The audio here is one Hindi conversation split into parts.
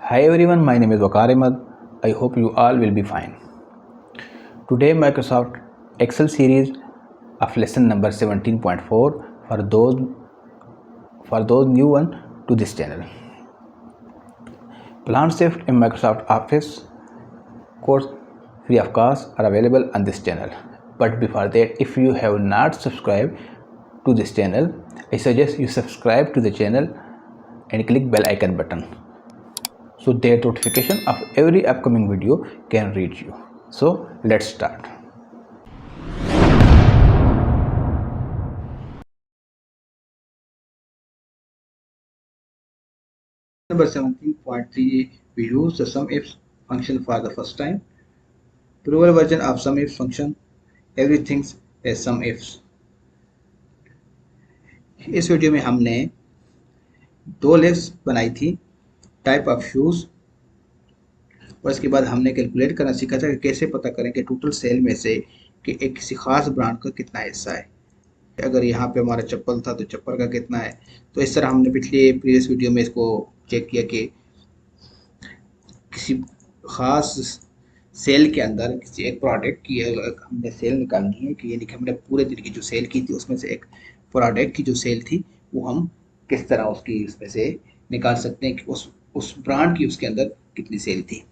Hi everyone, my name is Waqar Ahmed. I hope you all will be fine. Today Microsoft Excel series of lesson number 17.4 for those new one to this channel. Plan Shift in Microsoft Office course free of cost are available on this channel. But before that, if you have not subscribed to this channel, I suggest you subscribe to the channel and click bell icon button so that notification of every upcoming video can reach you. So let's start. Number 17.3, we use the SUMIF function for the first time. Plural version of SUMIF function, everything is SUMIFs. इस वीडियो में हमने दो लिस्ट बनाई थी, टाइप ऑफ शूज, और इसके बाद हमने कैलकुलेट करना सीखा था कि कैसे पता करें कि टोटल सेल में से कि एक किसी खास ब्रांड का कितना हिस्सा है। अगर यहाँ पे हमारा चप्पल था तो चप्पल का कितना है। तो इस तरह हमने प्रीवियस वीडियो में इसको चेक किया कि किसी खास सेल के अंदर किसी एक प्रोडक्ट की हमने सेल निकालनी है कि यानी कि हमने पूरे दिन की जो सेल की थी उसमें से एक प्रोडक्ट की जो सेल थी वो हम किस तरह उसकी उसमें से निकाल सकते हैं कि उस ब्रांड की उसके अंदर कितनी सेल थी।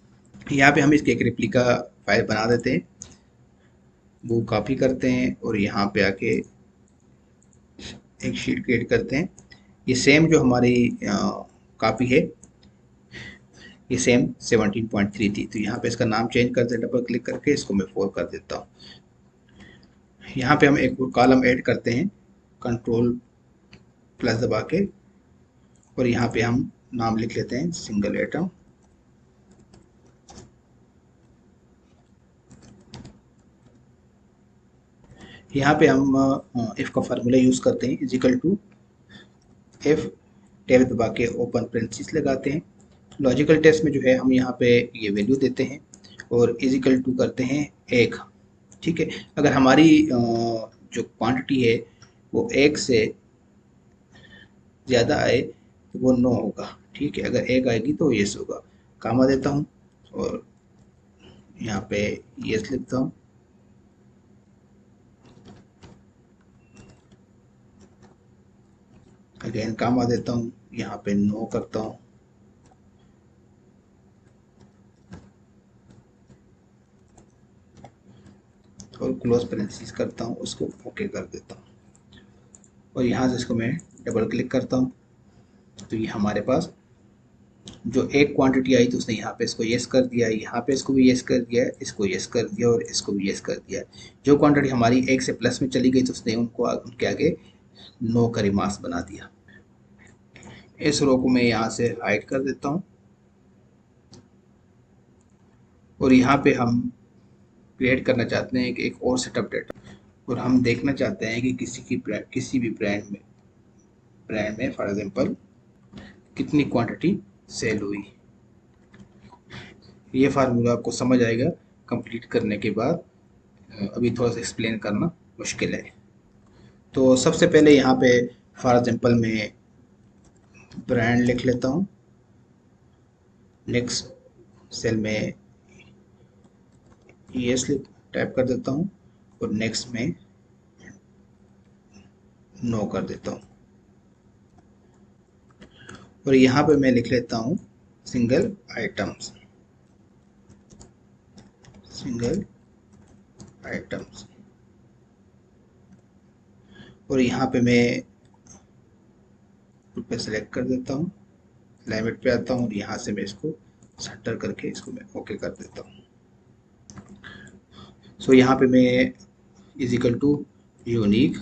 यहाँ पे हम इसके एक रेप्लिका फाइल बना देते हैं, वो कॉपी करते हैं और यहाँ पे आके एक शीट क्रिएट करते हैं। ये सेम जो हमारी कॉपी है ये सेम 17.3 थी, तो यहाँ पे इसका नाम चेंज करते हैं, डबल क्लिक करके इसको मैं 4 कर देता हूँ। यहाँ पे हम एक और कॉलम ऐड करते हैं, कंट्रोल प्लस दबा के, और यहाँ पे हम नाम लिख लेते हैं सिंगल एटम। यहाँ पे हम इफ का फार्मूला यूज करते हैं, इजिकल टू इफ, टैब दबा के ओपन पेरेंथीसिस लगाते हैं। लॉजिकल टेस्ट में जो है हम यहाँ पे ये वैल्यू देते हैं और इजिकल टू करते हैं 1। ठीक है, अगर हमारी जो क्वांटिटी है वो 1 से ज़्यादा आए तो वो नो होगा। ठीक है, अगर 1 आएगी तो येस होगा। कामा देता हूँ और यहाँ पे येस लिखता हूँ। अगेन कामा देता हूँ, यहाँ पे नो करता हूँ और क्लोज पेरेंथीसिस करता हूँ, उसको ओके कर देता हूँ और यहाँ से इसको मैं डबल क्लिक करता हूँ। तो ये हमारे पास जो एक क्वांटिटी आई तो उसने यहाँ पे इसको यस कर दिया, यहाँ पे इसको भी यस कर दिया, इसको यस कर दिया और इसको भी यस कर दिया। जो क्वांटिटी हमारी 1 से प्लस में चली गई तो उसने उनको उनके आगे नो का रिमार्क्स बना दिया। इस रो को मैं यहाँ से हाइड कर देता हूँ और यहाँ पे हम क्रिएट करना चाहते हैं कि एक और सेटअप डेटा, और हम देखना चाहते हैं कि किसी भी ब्रांड में फॉर एग्जांपल कितनी क्वांटिटी सेल हुई। ये फार्मूला आपको समझ आएगा कंप्लीट करने के बाद, अभी थोड़ा सा एक्सप्लेन करना मुश्किल है। तो सबसे पहले यहाँ पे फॉर एग्जांपल मैं ब्रांड लिख लेता हूँ, नेक्स्ट सेल में ES टाइप कर देता हूँ और नेक्स्ट में नो कर देता हूँ और यहाँ पे मैं लिख लेता हूँ सिंगल आइटम्स, सिंगल आइटम्स, और यहाँ पे मैं पे सेलेक्ट कर देता हूँ, लिमिट पे आता हूँ और यहाँ से मैं इसको सेंटर करके इसको मैं ओके कर देता हूँ। सो यहाँ पे मैं इजिकल टू यूनिक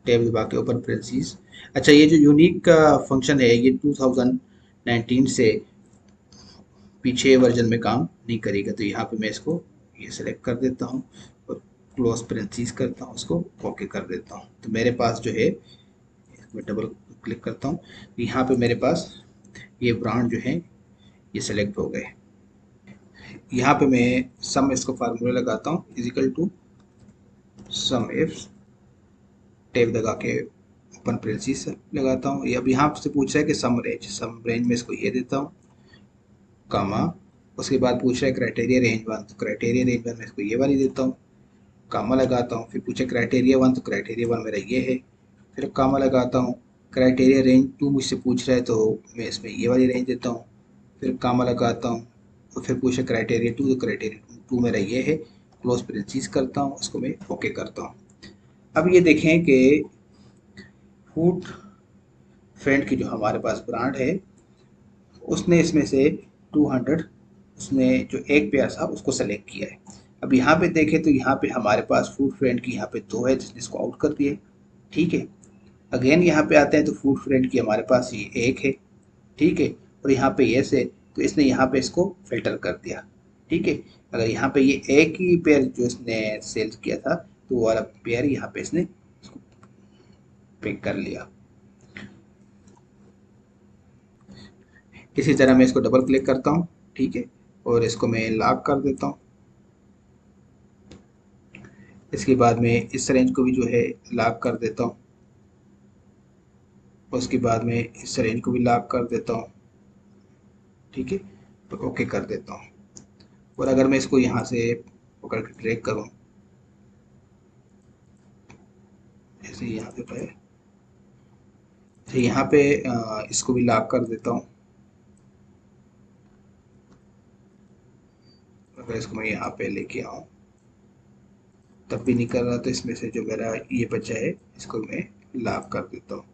टैब दबा के ओपन पेरेंथीसिस। अच्छा, ये जो यूनिक का फंक्शन है ये 2019 से पीछे वर्जन में काम नहीं करेगा, तो यहाँ पे मैं इसको ये सेलेक्ट कर देता हूँ और क्लोज पेरेंथीसिस करता हूँ, उसको ओके कर देता हूँ। तो मेरे पास जो है, मैं डबल क्लिक करता हूँ, यहाँ पे मेरे पास ये ब्रांड जो है ये सेलेक्ट हो गए। यहाँ पे मैं सम इसको फार्मूला लगाता हूँ, equal to sum if, tab लगा के ओपन पेरेंथीज लगाता हूँ। अब यहाँ से पूछ रहा है कि सम रेंज में इसको ये देता हूँ, कामा, उसके बाद पूछ रहा है क्राइटेरिया रेंज 1, तो क्राइटेरिया रेंज 1 में इसको ये वाली देता हूँ, कामा लगाता हूँ। फिर पूछे क्राइटेरिया 1, तो क्राइटेरिया 1 मेरा ये है, फिर कामा लगाता हूँ। क्राइटेरिया रेंज 2 मुझसे पूछ रहा है, तो मैं इसमें ये वाली रेंज देता हूँ, फिर कामा लगाता हूँ। और फिर पूछे क्राइटेरिया 2, तो क्राइटेरिया 2 मेरा ये है, क्लोज पेरेंथीज करता हूँ, उसको मैं ओके करता हूँ। अब ये देखें कि फूड फ्रेंड की जो हमारे पास ब्रांड है, उसने इसमें से 200, उसने जो एक पेयर था उसको सेलेक्ट किया है। अब यहाँ पे देखें तो यहाँ पे हमारे पास फूड फ्रेंड की यहाँ पे 2 है, जिसने इसको आउट कर दिया, ठीक है। अगेन यहाँ पे आते हैं तो फूड फ्रेंड की हमारे पास ये 1 है, ठीक है, और यहाँ पे यस है, तो इसने यहाँ पे इसको फिल्टर कर दिया, ठीक है। अगर यहाँ पे ये एक ही पेयर जो इसने सेल किया था, तो वो वाला पेयर यहाँ पे इसने इसको पिक कर लिया। इसी तरह मैं इसको डबल क्लिक करता हूँ, ठीक है, और इसको मैं लॉक कर देता हूँ। इसके बाद में इस रेंज को भी जो है लॉक कर देता हूँ, उसके बाद में इस रेंज को भी लॉक कर देता हूँ, ठीक है, तो ओके कर देता हूँ। और अगर मैं इसको यहाँ से पकड़ के ड्रैग करूँ, ऐसे यहाँ पे है, तो यहाँ पे इसको भी लॉक कर देता हूँ। अगर इसको मैं यहाँ पे लेके आऊँ तब भी नहीं कर रहा, तो इसमें से जो मेरा ये बचा है इसको मैं लॉक कर देता हूँ।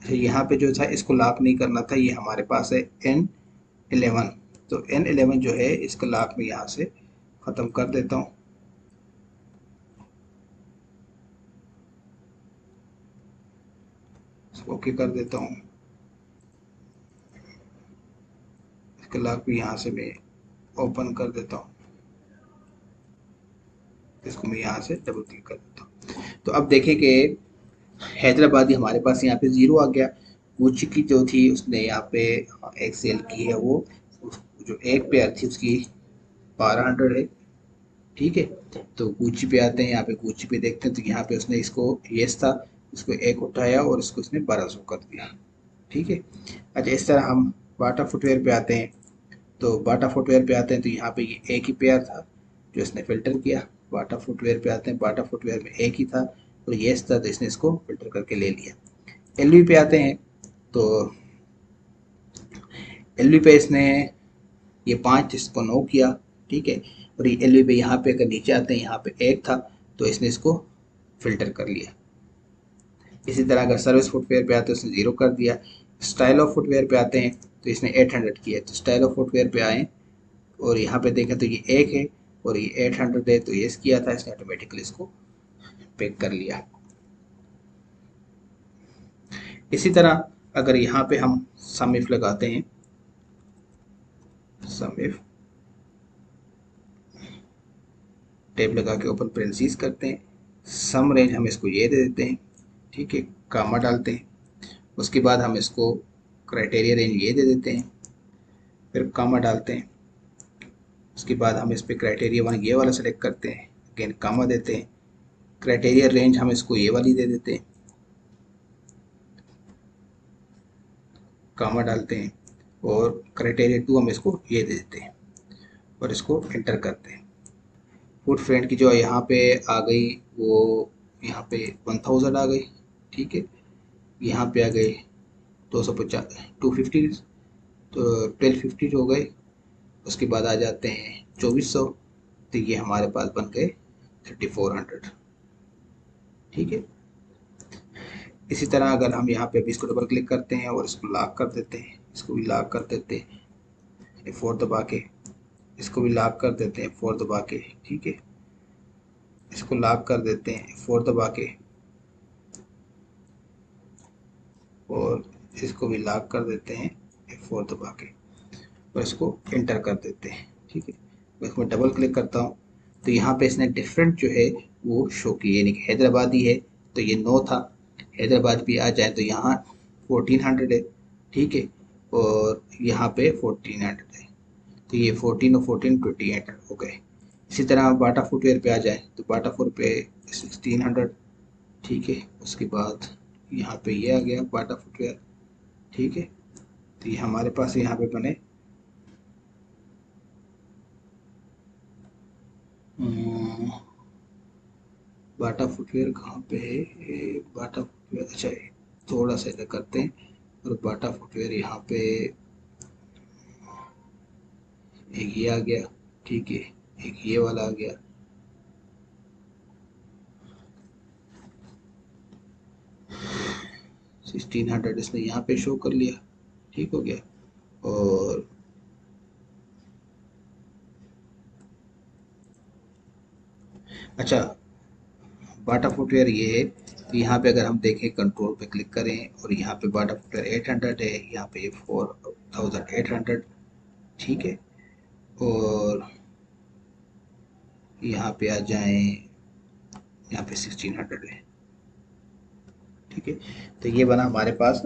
तो यहाँ पे जो था इसको लॉक नहीं करना था, ये हमारे पास है N11, तो N11 जो है इसका लॉक मैं यहाँ से ख़त्म कर देता हूँ। इसको ओके कर देता हूँ। इसका लॉक भी यहाँ से मैं ओपन कर देता हूँ, इसको मैं यहाँ से डबल क्लिक कर देता हूँ। तो अब देखें कि हैदराबादी हमारे पास यहाँ पे 0 आ गया। गुच्ची की जो थी उसने यहाँ पे एक सेल की है, वो जो एक पेयर थी उसकी 1200 है, ठीक है। तो गुच्ची पे आते हैं, यहाँ पे गुच्ची पे देखते हैं, तो यहाँ पे उसने इसको यस था, इसको एक उठाया और इसको इसने 1200 कर दिया, ठीक है। अच्छा, इस तरह हम बाटा फुटवेयर पे आते हैं, तो बाटा फुटवेयर पे आते हैं, तो यहाँ पे ये एक ही पेयर था जो इसने फिल्टर किया। बाटा फुटवेयर पे आते हैं, बाटा फुटवेयर में एक ही था और यस था, तो इसने इसको फिल्टर करके ले लिया। एलवी पे आते हैं, तो एलवी पे इसने ये 5 इसको 9 किया, ठीक है। और ये एलवी पे यहाँ पे अगर नीचे आते हैं, यहाँ पे एक था, तो इसने इसको फिल्टर कर लिया। इसी तरह अगर सर्विस फुटवेयर पे आते हैं, उसने 0 कर दिया। स्टाइल ऑफ फुटवेयर पे आते हैं, तो इसने 800 किया, तो स्टाइल ऑफ फुटवेयर पे आए और यहाँ पे देखें तो ये एक है और ये 800 है, तो ये किया था इसने, ऑटोमेटिकली इसको पिक कर लिया। इसी तरह अगर यहाँ पे हम सम इफ लगाते हैं, सम इफ टेब लगा के ओपन पेरेंथीज करते हैं, सम रेंज हम इसको ये दे देते हैं, ठीक है, कामा डालते हैं। उसके बाद हम इसको क्राइटेरिया रेंज ये दे देते हैं, फिर कामा डालते हैं। उसके बाद हम इस पर क्राइटेरिया 1 ये वाला सेलेक्ट करते हैं, अगेन कामा देते हैं। क्राइटेरिया रेंज हम इसको ये वाली दे देते हैं, कामा डालते हैं। और क्राइटेरिया 2 हम इसको ये दे देते हैं और इसको एंटर करते हैं। फूड फ्रेंड की जो यहाँ पे आ गई, वो यहाँ पे 1000 आ गई, ठीक है। यहाँ पे आ गए 250, 250, तो 1250 हो गए। उसके बाद आ जाते हैं 2400, तो ये हमारे पास बन गए 3400, ठीक है। इसी तरह अगर हम यहाँ पे अभी इसको डबल क्लिक करते हैं और इसको लॉक कर देते हैं, इसको भी लॉक कर देते हैं F4 दबा के, इसको भी लॉक कर देते हैं F4 दबा के, ठीक है। इसको लॉक कर देते हैं F4 दबा के और इसको भी लॉक कर देते हैं F4 दबा के और इसको एंटर कर देते हैं, ठीक है। इसमें डबल क्लिक करता हूँ, तो यहाँ पे इसने डिफरेंट जो है वो शो की, यानी कि हैदराबादी है तो ये 9 था, हैदराबाद भी आ जाए तो यहाँ 1400 है, ठीक है, और यहाँ पे 1400 है। तो ये 14 और 14 28 हो गए। इसी तरह बाटा फुटवेयर पे आ जाए तो बाटा फुट पे 1600, ठीक है। उसके बाद यहाँ पे ये आ गया बाटा फुटवेयर, ठीक है। तो ये हमारे पास यहाँ पे बने बाटा फुटवेयर कहाँ पे है, ये बाटा फुटवेयर, अच्छा थोड़ा सा इधर करते हैं और बाटा फुटवेयर यहाँ पे एक ये आ गया, ठीक है, एक ये वाला आ गया, 1600 इसने यहाँ पे शो कर लिया, ठीक हो गया। और अच्छा, बाटा फुटवेयर ये है, तो यहाँ पे अगर हम देखें कंट्रोल पे क्लिक करें और यहाँ पे बाटा फुटवेयर 800 है, यहाँ पे 4800, ठीक है। और यहाँ पे आ जाएं, यहाँ पे 1600 है, ठीक है। तो ये बना हमारे पास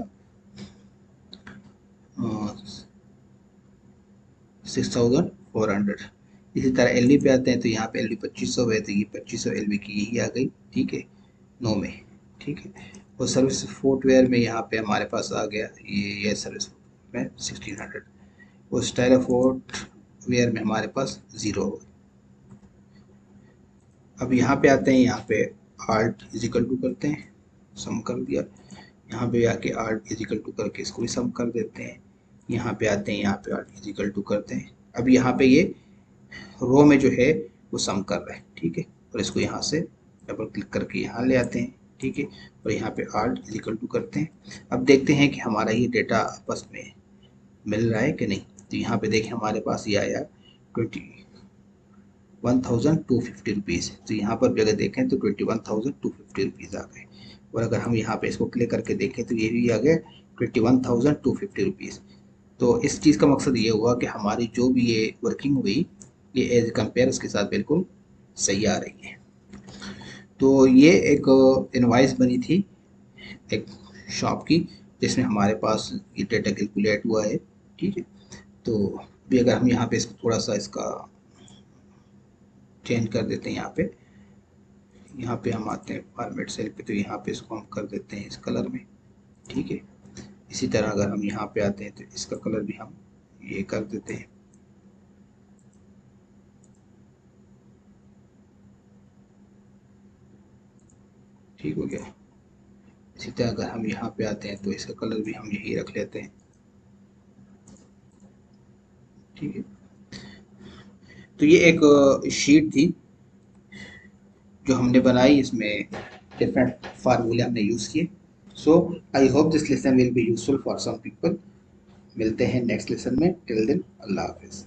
6400। इसी तरह एल पे आते हैं तो यहाँ पे एल 2500 है, तो ये 2500 एल की यही आ गई, ठीक है, 9 में, ठीक है। और सर्विस फुटवेयर में यहाँ पे हमारे पास आ गया ये सर्विस में 1600। और स्टाइल फुटवेयर में हमारे पास 0 हो। अब यहाँ पे आते हैं, यहाँ पे आर्ट इजिकल टू करते हैं, सम कर दिया। यहाँ पे आके आर्ट इजिकल टू करके इसको भी सम कर देते हैं। यहाँ पे आते हैं, यहाँ पे आर्ट इजिकल टू करते हैं। अब यहाँ पे ये रो में जो है वो सम कर रहा है, ठीक है। और इसको यहाँ से डबल क्लिक करके यहाँ ले आते हैं, ठीक है। और यहाँ पे आर्ट इजिकल टू करते हैं। अब देखते हैं कि हमारा ये डेटा आपस में मिल रहा है कि नहीं। तो यहाँ पे देखें हमारे पास ये आया 21,250 रुपीज़। तो यहाँ पर भी अगर देखें तो 21,250 रुपीज़ आ गए। और अगर हम यहाँ पे इसको क्लिक करके देखें तो ये भी आ गया 21,250 रुपीज़। तो इस चीज़ का मकसद ये हुआ कि हमारी जो भी ये वर्किंग हुई ये एज कंपेयर उसके साथ बिल्कुल सही आ रही है। तो ये एक इनवाइस बनी थी एक शॉप की, जिसमें हमारे पास ये डेटा कैलकुलेट हुआ है, ठीक है। तो अभी अगर हम यहाँ पे इसको थोड़ा सा इसका चेंज कर देते हैं, यहाँ पे हम आते हैं फॉर्मेट सेल पे, तो यहाँ पे इसको हम कर देते हैं इस कलर में, ठीक है। इसी तरह अगर हम यहाँ पे आते हैं तो इसका कलर भी हम ये कर देते हैं, ठीक हो गया। इसी तरह अगर हम यहाँ पे आते हैं तो इसका कलर भी हम यही रख लेते हैं, ठीक है। तो ये एक शीट थी जो हमने बनाई, इसमें डिफरेंट फार्मूले हमने यूज़ किए। So I hope this lesson will be useful for some people. मिलते हैं नेक्स्ट लेसन में, टिल देन अल्लाह हाफिज़।